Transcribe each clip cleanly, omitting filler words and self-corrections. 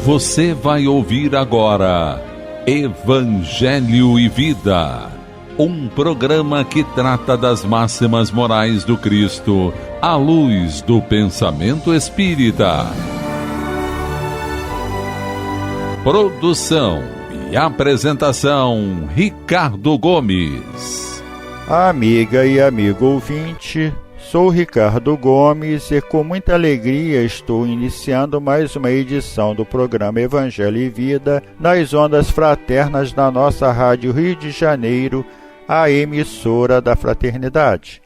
Você vai ouvir agora Evangelho e Vida, um programa que trata das máximas morais do Cristo à luz do pensamento espírita. Produção e apresentação, Ricardo Gomes. Amiga e amigo ouvinte, sou Ricardo Gomes e com muita alegria estou iniciando mais uma edição do programa Evangelho e Vida nas ondas fraternas da nossa Rádio Rio de Janeiro, a emissora da Fraternidade.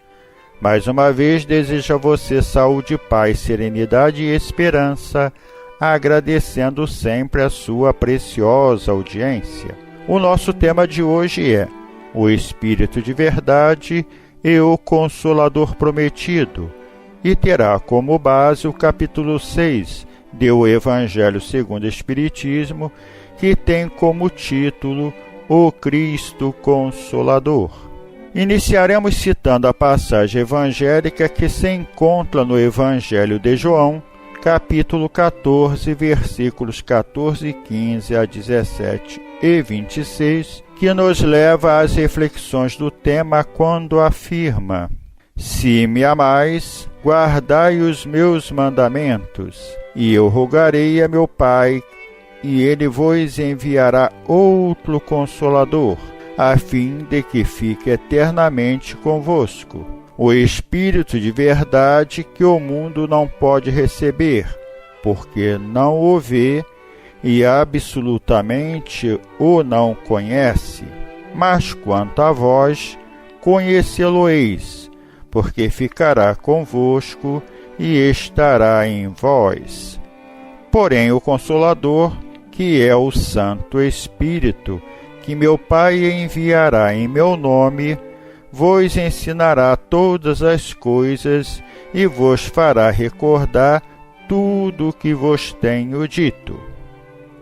Mais uma vez desejo a você saúde, paz, serenidade e esperança, agradecendo sempre a sua preciosa audiência. O nosso tema de hoje é o Espírito de Verdade e o Consolador Prometido, e terá como base o capítulo 6 do Evangelho segundo o Espiritismo, que tem como título O Cristo Consolador. Iniciaremos citando a passagem evangélica que se encontra no Evangelho de João, capítulo 14, versículos 14 e 15 a 17 e 26, que nos leva às reflexões do tema quando afirma: Se me amais, guardai os meus mandamentos, e eu rogarei a meu Pai, e ele vos enviará outro Consolador, a fim de que fique eternamente convosco. O Espírito de verdade que o mundo não pode receber, porque não o vê e absolutamente o não conhece. Mas quanto a vós, conhecê-lo-eis, porque ficará convosco e estará em vós. Porém, o Consolador, que é o Santo Espírito, que meu Pai enviará em meu nome, vos ensinará todas as coisas e vos fará recordar tudo o que vos tenho dito.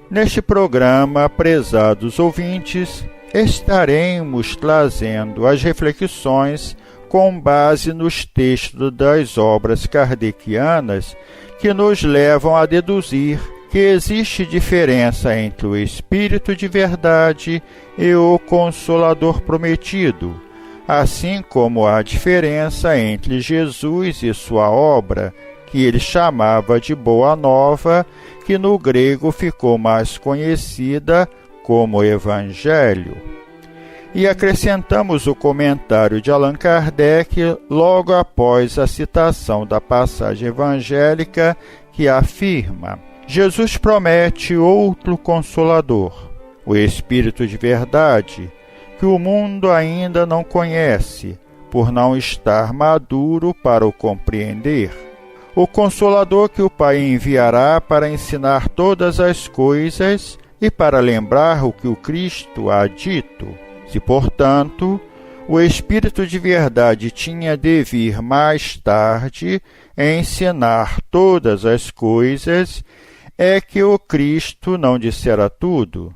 Neste programa, prezados ouvintes, estaremos trazendo as reflexões com base nos textos das obras kardecianas que nos levam a deduzir que existe diferença entre o Espírito de Verdade e o Consolador Prometido, assim como há diferença entre Jesus e sua obra, que ele chamava de Boa Nova, que no grego ficou mais conhecida como Evangelho. E acrescentamos o comentário de Allan Kardec logo após a citação da passagem evangélica que afirma: Jesus promete outro Consolador, o Espírito de Verdade, que o mundo ainda não conhece, por não estar maduro para o compreender. O Consolador que o Pai enviará para ensinar todas as coisas e para lembrar o que o Cristo há dito. Se, portanto, o Espírito de Verdade tinha de vir mais tarde ensinar todas as coisas, é que o Cristo não dissera tudo.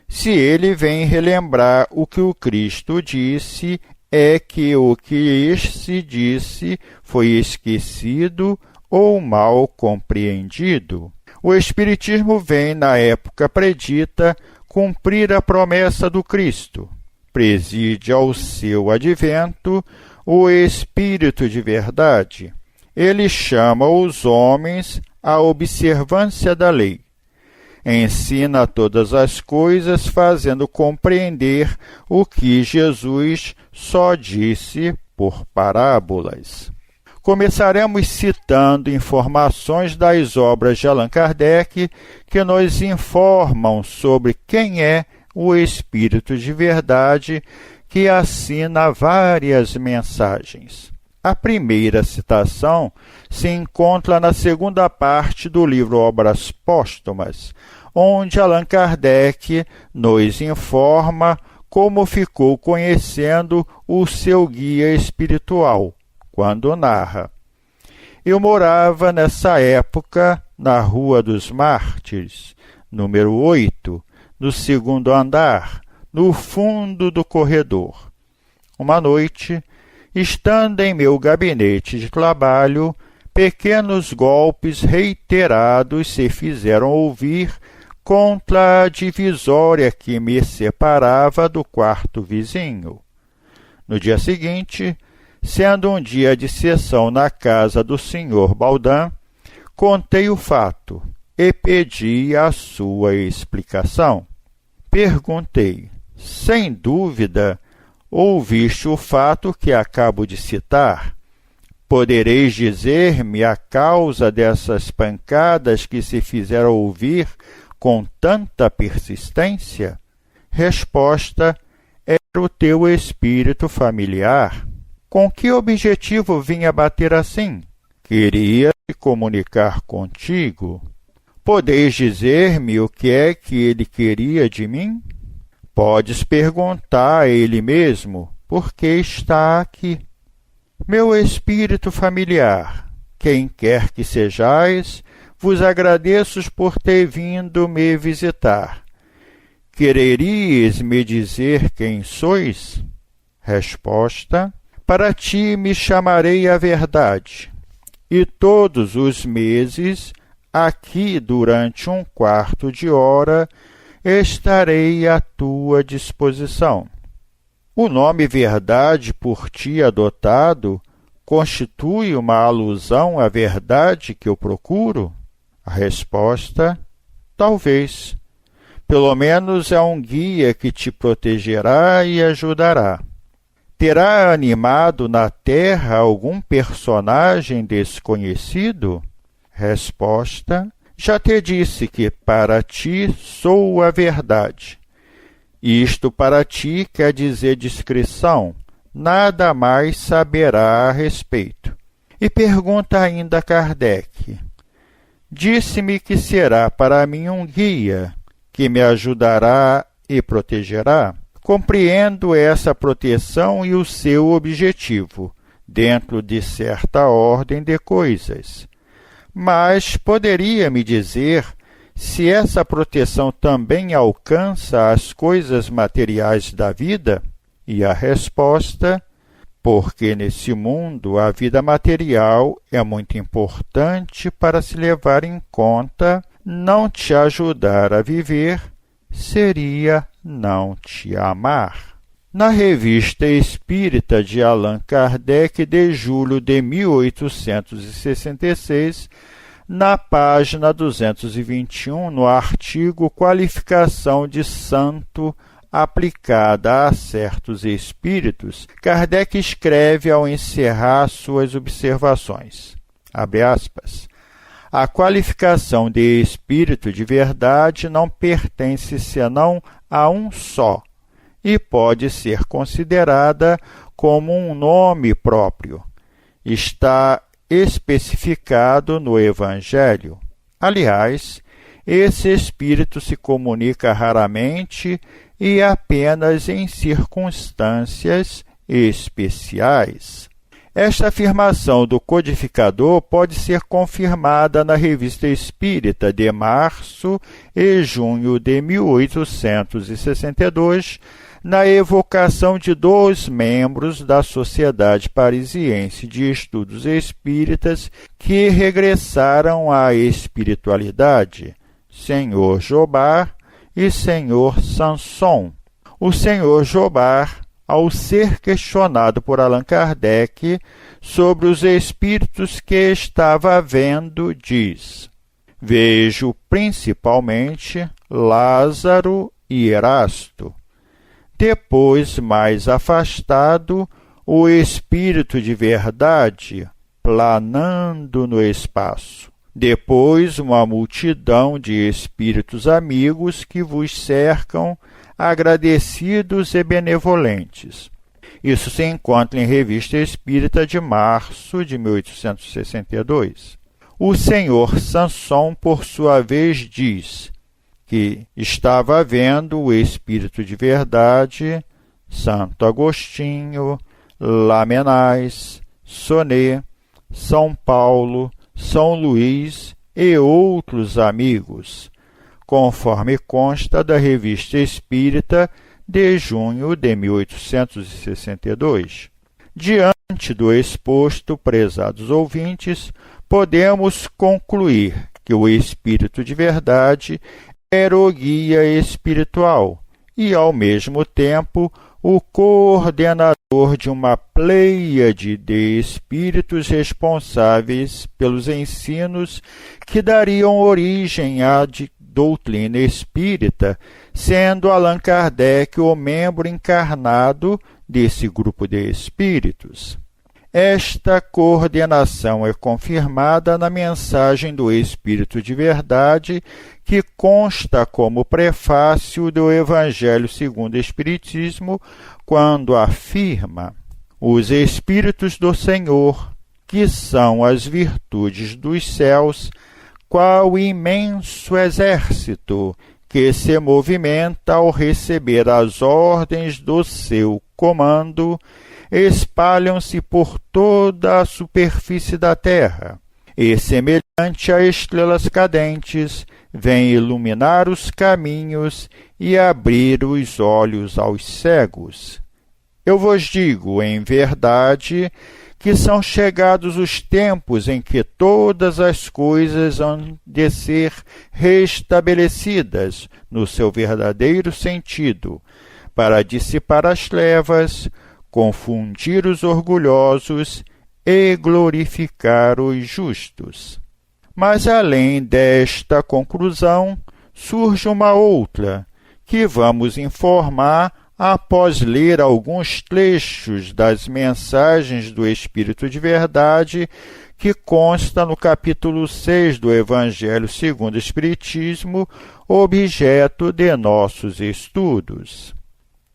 Se ele vem relembrar o que o Cristo disse, é que o que este disse foi esquecido ou mal compreendido. O Espiritismo vem, na época predita, cumprir a promessa do Cristo. Preside ao seu advento o Espírito de Verdade. Ele chama os homens à observância da lei. Ensina todas as coisas, fazendo compreender o que Jesus só disse por parábolas. Começaremos citando informações das obras de Allan Kardec que nos informam sobre quem é o Espírito de Verdade, que assina várias mensagens. A primeira citação se encontra na segunda parte do livro Obras Póstumas, onde Allan Kardec nos informa como ficou conhecendo o seu guia espiritual, quando narra: Eu morava nessa época na Rua dos Mártires, número 8, no segundo andar, no fundo do corredor. Uma noite, estando em meu gabinete de trabalho, pequenos golpes reiterados se fizeram ouvir contra a divisória que me separava do quarto vizinho. No dia seguinte, sendo um dia de sessão na casa do Sr. Baldan, contei o fato e pedi a sua explicação. Perguntei: sem dúvida, ouviste o fato que acabo de citar? Podereis dizer-me a causa dessas pancadas que se fizeram ouvir com tanta persistência? Resposta: era o teu espírito familiar. Com que objetivo vinha bater assim? Queria se comunicar contigo. Podeis dizer-me o que é que ele queria de mim? Podes perguntar a ele mesmo, porque está aqui. Meu espírito familiar, quem quer que sejais, vos agradeço por ter vindo me visitar. Quereríeis me dizer quem sois? Resposta: para ti me chamarei a verdade, e todos os meses, aqui durante um quarto de hora, estarei à tua disposição. O nome verdade por ti adotado constitui uma alusão à verdade que eu procuro? A resposta: talvez. Pelo menos é um guia que te protegerá e ajudará. Terá animado na terra algum personagem desconhecido? Resposta: já te disse que para ti sou a verdade. Isto para ti quer dizer discrição, nada mais saberá a respeito. E pergunta ainda Kardec: disse-me que será para mim um guia, que me ajudará e protegerá? Compreendo essa proteção e o seu objetivo, dentro de certa ordem de coisas. Mas poderia me dizer se essa proteção também alcança as coisas materiais da vida? E a resposta: porque nesse mundo a vida material é muito importante para se levar em conta. Não te ajudar a viver seria não te amar. Na Revista Espírita de Allan Kardec, de julho de 1866, na página 221, no artigo Qualificação de Santo aplicada a certos espíritos, Kardec escreve ao encerrar suas observações, abre aspas: a qualificação de espírito de verdade não pertence senão a um só, e pode ser considerada como um nome próprio. Está especificado no Evangelho. Aliás, esse espírito se comunica raramente e apenas em circunstâncias especiais. Esta afirmação do codificador pode ser confirmada na Revista Espírita de março e junho de 1862, na evocação de 2 membros da Sociedade Parisiense de Estudos Espíritas que regressaram à espiritualidade, Senhor Jobard e Senhor Sanson. O Senhor Jobard, ao ser questionado por Allan Kardec sobre os espíritos que estava vendo, diz: vejo principalmente Lázaro e Erasto. Depois, mais afastado, o espírito de verdade planando no espaço. Depois, uma multidão de espíritos amigos que vos cercam, agradecidos e benevolentes. Isso se encontra em Revista Espírita de março de 1862. O senhor Sanson, por sua vez, diz que estava vendo o espírito de verdade, Santo Agostinho, Lamennais, Sonet, São Paulo, São Luís e outros amigos, conforme consta da Revista Espírita de junho de 1862. Diante do exposto, prezados ouvintes, podemos concluir que o espírito de verdade o guia espiritual e, ao mesmo tempo, o coordenador de uma pleiade de espíritos responsáveis pelos ensinos que dariam origem à doutrina espírita, sendo Allan Kardec o membro encarnado desse grupo de espíritos. Esta coordenação é confirmada na mensagem do Espírito de Verdade, que consta como prefácio do Evangelho segundo o Espiritismo, quando afirma: os Espíritos do Senhor, que são as virtudes dos céus, qual imenso exército que se movimenta ao receber as ordens do seu comando, espalham-se por toda a superfície da terra, e, semelhante a estrelas cadentes, vêm iluminar os caminhos e abrir os olhos aos cegos. Eu vos digo, em verdade, que são chegados os tempos em que todas as coisas hão de ser restabelecidas no seu verdadeiro sentido, para dissipar as trevas, confundir os orgulhosos e glorificar os justos. Mas, além desta conclusão, surge uma outra, que vamos informar após ler alguns trechos das mensagens do Espírito de Verdade, que consta no capítulo 6 do Evangelho segundo o Espiritismo, objeto de nossos estudos.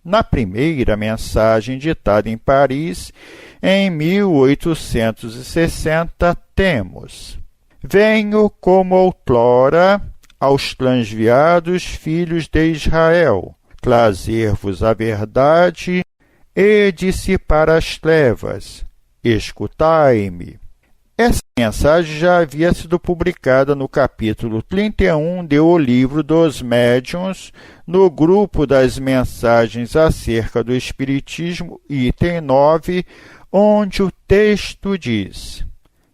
Na primeira mensagem ditada em Paris, em 1860, temos: venho como outrora aos transviados filhos de Israel, trazer-vos a verdade e dissipar as trevas. Escutai-me. Essa mensagem já havia sido publicada no capítulo 31 do Livro dos Médiuns, no grupo das mensagens acerca do Espiritismo, item 9, onde o texto diz: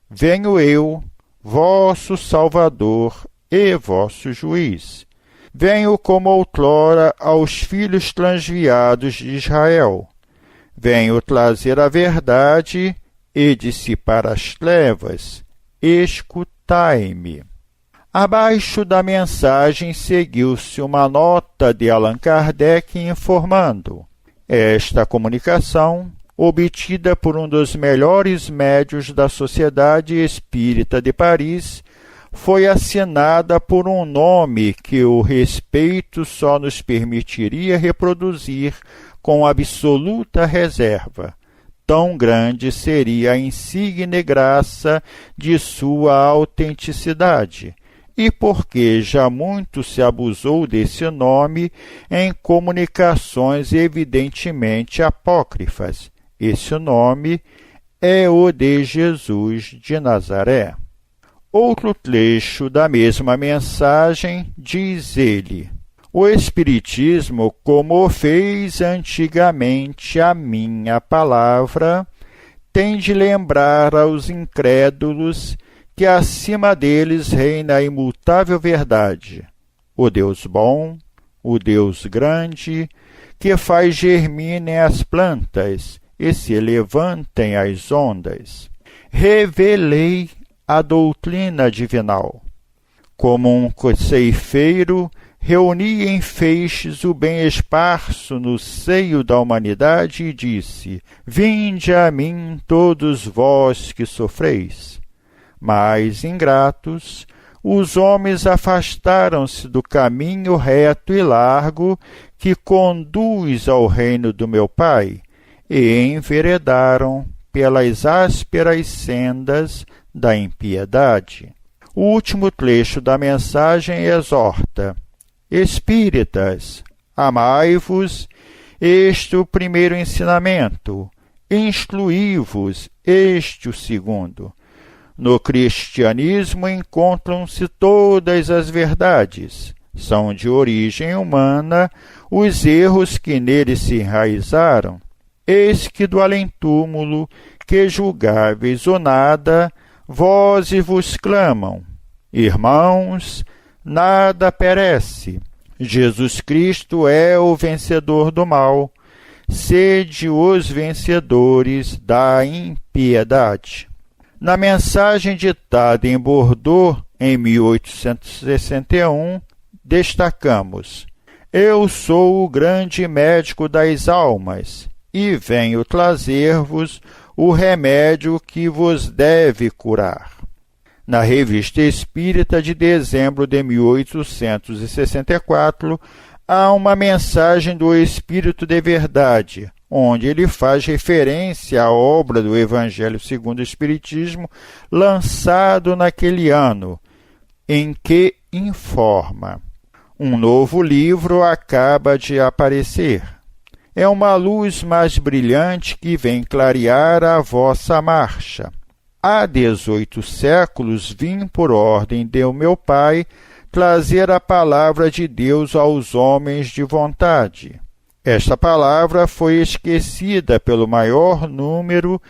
venho eu, vosso Salvador e vosso Juiz. Venho como outrora aos filhos transviados de Israel. Venho trazer a verdade e dissipar as trevas. Escutai-me. Abaixo da mensagem seguiu-se uma nota de Allan Kardec informando: esta comunicação, obtida por um dos melhores médiuns da Sociedade Espírita de Paris, foi assinada por um nome que o respeito só nos permitiria reproduzir com absoluta reserva. Tão grande seria a insígne graça de sua autenticidade, e porque já muito se abusou desse nome em comunicações evidentemente apócrifas. Esse nome é o de Jesus de Nazaré. Outro trecho da mesma mensagem diz ele: o Espiritismo, como fez antigamente a minha palavra, tem de lembrar aos incrédulos que acima deles reina a imutável verdade, o Deus bom, o Deus grande, que faz germinem as plantas e se levantem as ondas. Revelei a doutrina divinal. Como um ceifeiro, reuni em feixes o bem esparso no seio da humanidade e disse: vinde a mim todos vós que sofreis. Mas, ingratos, os homens afastaram-se do caminho reto e largo que conduz ao reino do meu Pai e enveredaram pelas ásperas sendas da impiedade. O último trecho da mensagem exorta: Espíritas, amai-vos, este o primeiro ensinamento, instruí-vos, este o segundo. No cristianismo encontram-se todas as verdades. São de origem humana os erros que nele se enraizaram. Eis que do além-túmulo, que julgáveis ou nada, vozes vos clamam: irmãos, nada perece. Jesus Cristo é o vencedor do mal. Sede os vencedores da impiedade. Na mensagem ditada em Bordeaux, em 1861, destacamos: Eu sou o grande médico das almas, e venho trazer-vos o remédio que vos deve curar. Na Revista Espírita de dezembro de 1864, há uma mensagem do Espírito de Verdade, onde ele faz referência à obra do Evangelho segundo o Espiritismo, lançado naquele ano, em que informa: um novo livro acaba de aparecer. É uma luz mais brilhante que vem clarear a vossa marcha. Há 18 séculos vim por ordem de meu Pai trazer a palavra de Deus aos homens de vontade. Esta palavra foi esquecida pelo maior número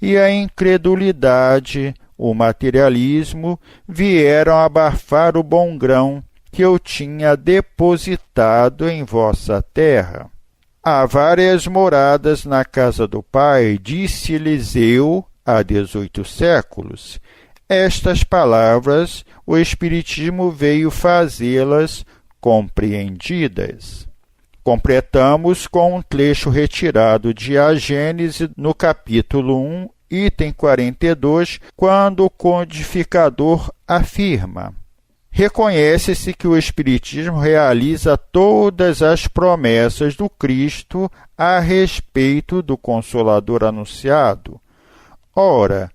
e a incredulidade, o materialismo, vieram abafar o bom grão que eu tinha depositado em vossa terra. Há várias moradas na casa do Pai, disse-lhes eu, há 18 séculos. Estas palavras, o Espiritismo veio fazê-las compreendidas. Completamos com um trecho retirado de A Gênese, no capítulo 1, item 42, quando o codificador afirma: reconhece-se que o Espiritismo realiza todas as promessas do Cristo a respeito do Consolador anunciado. Ora,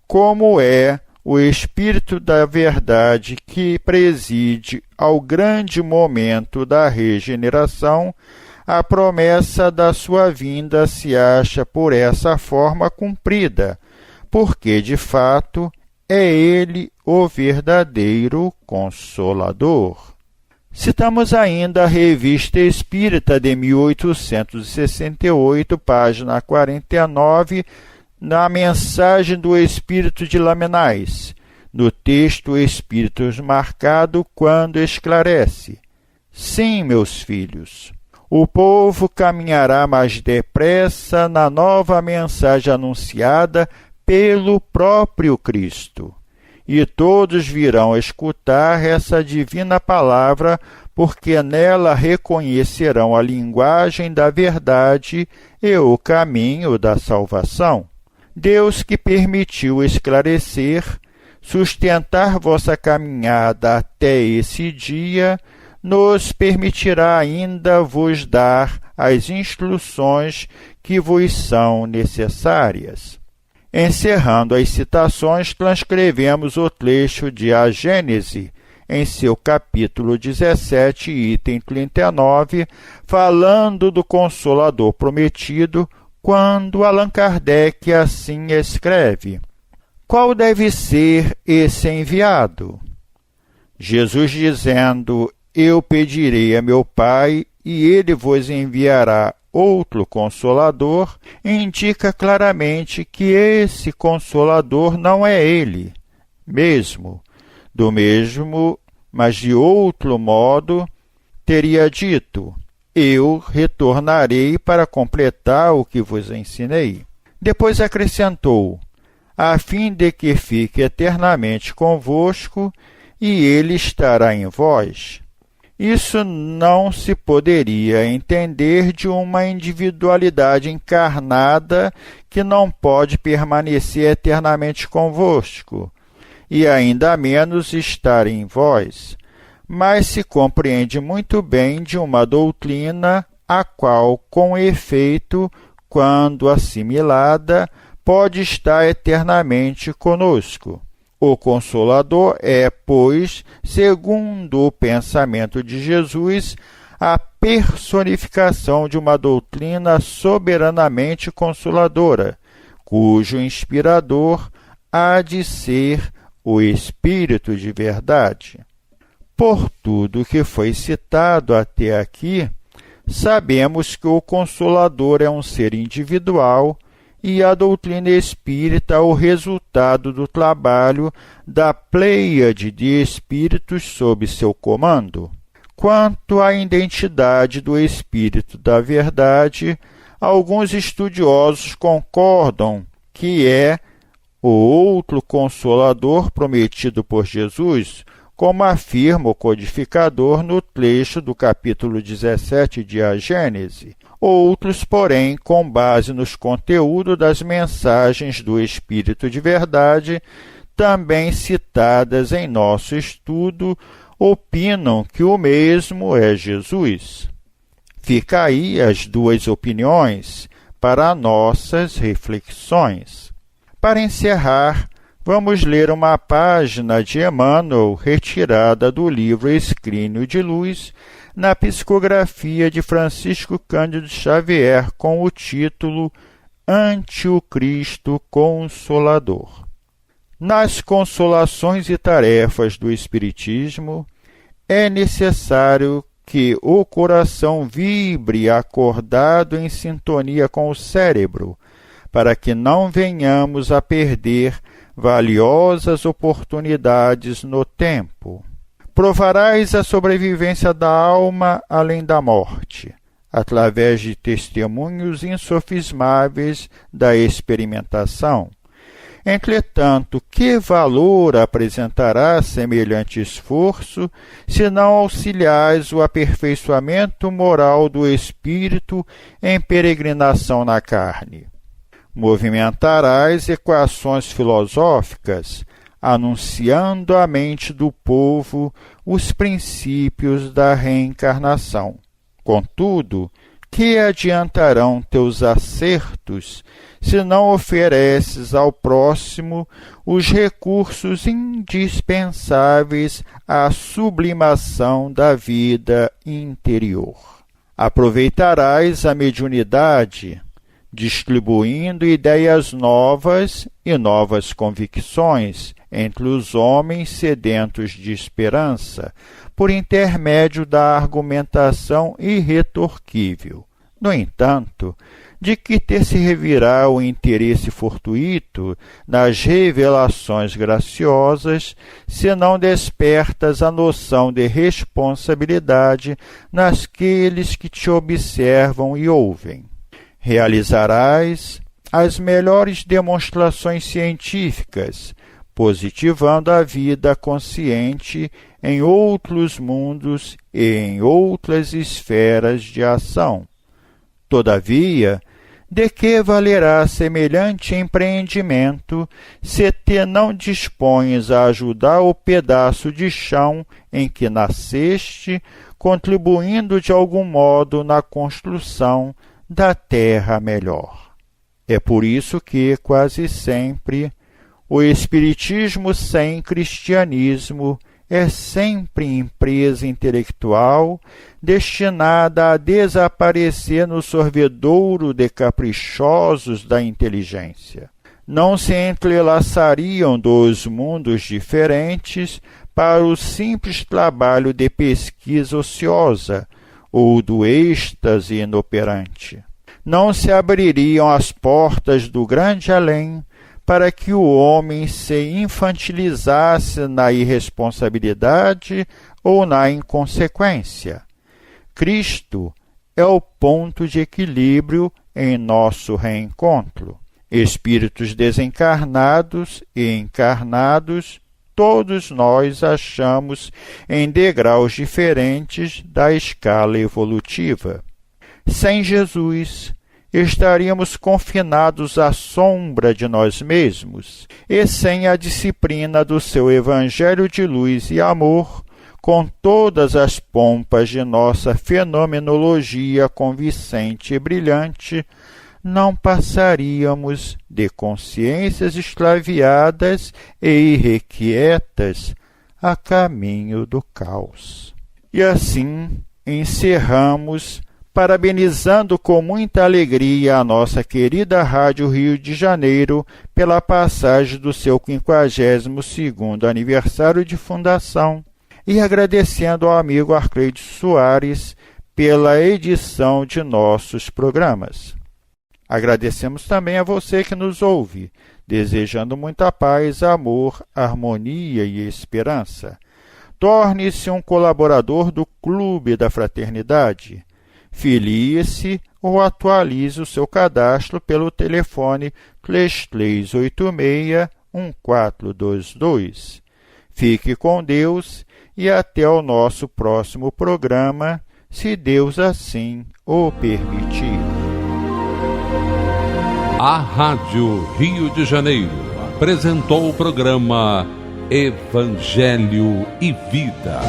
como é o Espírito da Verdade que preside ao grande momento da regeneração, a promessa da sua vinda se acha por essa forma cumprida, porque, de fato, é ele o verdadeiro Consolador. Citamos ainda a Revista Espírita de 1868, página 49, na mensagem do Espírito de Lamennais, no texto Espíritos marcado, quando esclarece: sim, meus filhos, o povo caminhará mais depressa na nova mensagem anunciada pelo próprio Cristo, e todos virão escutar essa divina palavra, porque nela reconhecerão a linguagem da verdade e o caminho da salvação. Deus, que permitiu esclarecer, sustentar vossa caminhada até esse dia, nos permitirá ainda vos dar as instruções que vos são necessárias. Encerrando as citações, transcrevemos o trecho de A Gênese, em seu capítulo 17, item 39, falando do Consolador prometido, quando Allan Kardec assim escreve: qual deve ser esse enviado? Jesus dizendo: eu pedirei a meu Pai e ele vos enviará outro Consolador, indica claramente que esse Consolador não é ele mesmo. Do mesmo, mas de outro modo, teria dito: eu retornarei para completar o que vos ensinei. Depois acrescentou: a fim de que fique eternamente convosco e ele estará em vós. Isso não se poderia entender de uma individualidade encarnada que não pode permanecer eternamente convosco, e ainda menos estar em vós, mas se compreende muito bem de uma doutrina a qual, com efeito, quando assimilada, pode estar eternamente conosco. O Consolador é, pois, segundo o pensamento de Jesus, a personificação de uma doutrina soberanamente consoladora, cujo inspirador há de ser o Espírito de Verdade. Por tudo que foi citado até aqui, sabemos que o Consolador é um ser individual e a doutrina espírita o resultado do trabalho da pleiade de espíritos sob seu comando. Quanto à identidade do Espírito da Verdade, alguns estudiosos concordam que é o outro Consolador prometido por Jesus, como afirma o codificador no trecho do capítulo 17 de A Gênese. Outros, porém, com base nos conteúdos das mensagens do Espírito de Verdade, também citadas em nosso estudo, opinam que o mesmo é Jesus. Fica aí as duas opiniões para nossas reflexões. Para encerrar, vamos ler uma página de Emmanuel retirada do livro Escrínio de Luz, na psicografia de Francisco Cândido Xavier, com o título Ante o Cristo Consolador. Nas consolações e tarefas do Espiritismo, é necessário que o coração vibre acordado em sintonia com o cérebro, para que não venhamos a perder valiosas oportunidades no tempo. Provarás a sobrevivência da alma além da morte, através de testemunhos insofismáveis da experimentação. Entretanto, que valor apresentará semelhante esforço, se não auxiliares o aperfeiçoamento moral do espírito em peregrinação na carne? Movimentarás equações filosóficas, anunciando à mente do povo os princípios da reencarnação. Contudo, que adiantarão teus acertos se não ofereces ao próximo os recursos indispensáveis à sublimação da vida interior? Aproveitarás a mediunidade, distribuindo ideias novas e novas convicções entre os homens sedentos de esperança, por intermédio da argumentação irretorquível. No entanto, de que te servirá o interesse fortuito nas revelações graciosas, se não despertas a noção de responsabilidade naqueles que te observam e ouvem? Realizarás as melhores demonstrações científicas, positivando a vida consciente em outros mundos e em outras esferas de ação. Todavia, de que valerá semelhante empreendimento se te não dispões a ajudar o pedaço de chão em que nasceste, contribuindo de algum modo na construção da terra melhor? É por isso que, quase sempre, o espiritismo sem cristianismo é sempre empresa intelectual destinada a desaparecer no sorvedouro de caprichosos da inteligência. Não se entrelaçariam dois mundos diferentes para o simples trabalho de pesquisa ociosa ou do êxtase inoperante. Não se abririam as portas do grande além para que o homem se infantilizasse na irresponsabilidade ou na inconsequência. Cristo é o ponto de equilíbrio em nosso reencontro. Espíritos desencarnados e encarnados, todos nós achamos em degraus diferentes da escala evolutiva. Sem Jesus, estaríamos confinados à sombra de nós mesmos, e sem a disciplina do seu Evangelho de luz e amor, com todas as pompas de nossa fenomenologia convincente e brilhante, não passaríamos de consciências extraviadas e irrequietas a caminho do caos. E assim encerramos, parabenizando com muita alegria a nossa querida Rádio Rio de Janeiro pela passagem do seu 52º aniversário de fundação e agradecendo ao amigo Arcleides Soares pela edição de nossos programas. Agradecemos também a você que nos ouve, desejando muita paz, amor, harmonia e esperança. Torne-se um colaborador do Clube da Fraternidade. Filie-se ou atualize o seu cadastro pelo telefone 3386-1422. Fique com Deus e até o nosso próximo programa, se Deus assim o permitir. A Rádio Rio de Janeiro apresentou o programa Evangelho e Vida.